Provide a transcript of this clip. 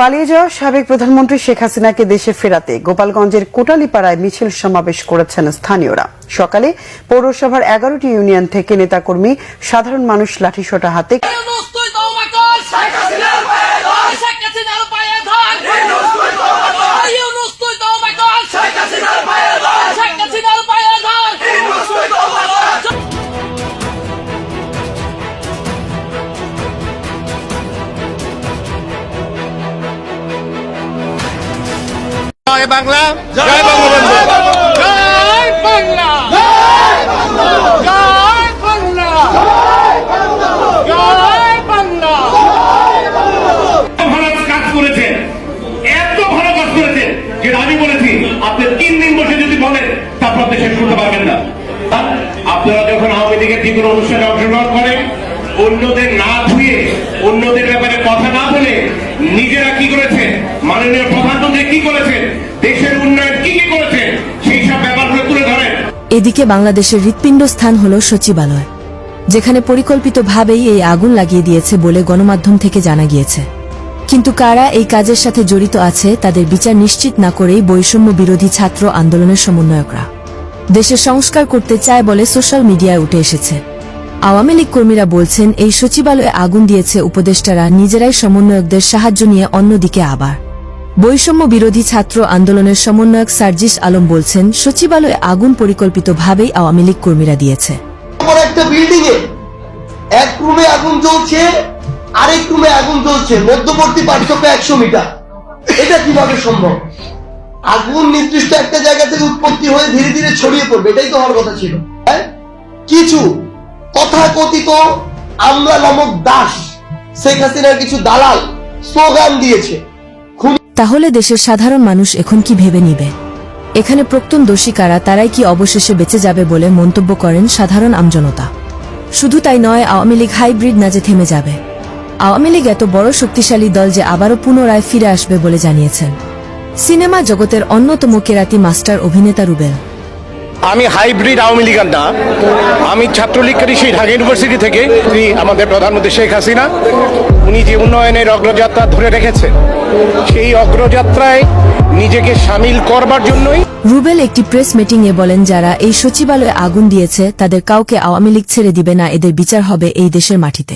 পালিয়ে যাওয়া সাবেক প্রধানমন্ত্রী শেখ হাসিনাকে দেশে ফেরাতে গোপালগঞ্জের কোটালীপাড়ায় মিছিল সমাবেশ করেছেন স্থানীয়রা। সকালে পৌরসভার 11টি ইউনিয়ন থেকে নেতাকর্মী, সাধারণ মানুষ লাঠিসোঁটা হাতে জয় বাংলা, জয় বঙ্গবন্ধু, জয় বাংলা, জয় বাংলা, জয় বাংলা। ভালো কাজ করেছেন, এত ভালো কাজ করেছেন যে আমি বলেছি আপনি 3 দিন বসে যদি বলেন তারপর আপনি শেষ করতে পারবেন না। আপনারা যখন আওয়ামী লীগের যে কোনো অনুষ্ঠানে অংশগ্রহণ করেন, অন্যদের না ধুয়ে, অন্যদের ব্যাপারে কথা না বলে নিজেরা কি করেছে, মাননীয় প্রধানমন্ত্রী কি করেছেন, দেশের উন্নয়ন কি কি করেছেন, সেই সব ব্যাপারগুলো তুলে ধরেন। এদিকে বাংলাদেশের হৃৎপিণ্ড স্থান হল সচিবালয়, যেখানে পরিকল্পিতভাবেই এই আগুন লাগিয়ে দিয়েছে বলে গণমাধ্যম থেকে জানা গিয়েছে। কিন্তু কারা এই কাজের সাথে জড়িত আছে তাদের বিচার নিশ্চিত না করেই বৈষম্য বিরোধী ছাত্র আন্দোলনের সমন্বয়করা দেশের সংস্কার করতে চায় বলে সোশ্যাল মিডিয়ায় উঠে এসেছে। আওয়ামী লীগ কর্মীরা বলছেন এই সচিবালয়ে আগুন দিয়েছে উপদেষ্টারা নিজেরাই সমন্বয়কদের সাহায্য নিয়ে। অন্যদিকে আবার বৈষম্য বিরোধী ছাত্র আন্দোলনের সমন্বয়ক সার্জিস আলম বলছেন সচিবালয়ে আগুন পরিকল্পিতভাবেই আওয়ামী লীগ কর্মীরা দিয়েছে। একটা বিল্ডিং এ এক রুমে আগুন জ্বলছে, আরেক রুমে আগুন জ্বলছে, মধ্যবর্তী পার্থক্য 100 মিটার। এটা কিভাবে সম্ভব? আগুন নির্দিষ্ট একটা জায়গা থেকে উৎপত্তি হয়ে ধীরে ধীরে ছড়িয়ে পড়বে, এটাই তো হওয়ার কথা ছিল। কিছু তথাকথিত আমলা নামক দাস, শেখ হাসিনার কিছু দালাল স্লোগান দিয়েছে। তাহলে দেশের সাধারণ মানুষ এখন কি ভেবে নিবে? এখানে প্রক্তন দোষী কারা, তারাই কি অবশেষে বেঁচে যাবে বলে মন্তব্য করেন সাধারণ আমজনতা। শুধু তাই নয়, আওয়ামী লীগ হাইব্রিড না যে থেমে যাবে। আওয়ামী লীগ এত বড় শক্তিশালী দল যে আবারও পুনরায় ফিরে আসবে বলে জানিয়েছেন সিনেমা জগতের অন্যতম কেরাতি মাস্টার অভিনেতা রুবেল। আমি হাইব্রিড আওয়ামী লীগার না, আমি ছাত্রলীগকারী সেই ঢাকা ইউনিভার্সিটি থেকে। আমাদের প্রধানমন্ত্রী শেখ হাসিনা উনি যে উন্নয়নের অগ্রযাত্রা ধরে রেখেছেন, সেই অগ্রযাত্রায় নিজেকে সামিল করবার জন্যই রুবেল একটি প্রেস মিটিংয়ে বলেন, যারা এই সচিবালয়ে আগুন দিয়েছে তাদের কাউকে আওয়ামী লীগ ছেড়ে দিবে না, এদের বিচার হবে এই দেশের মাটিতে।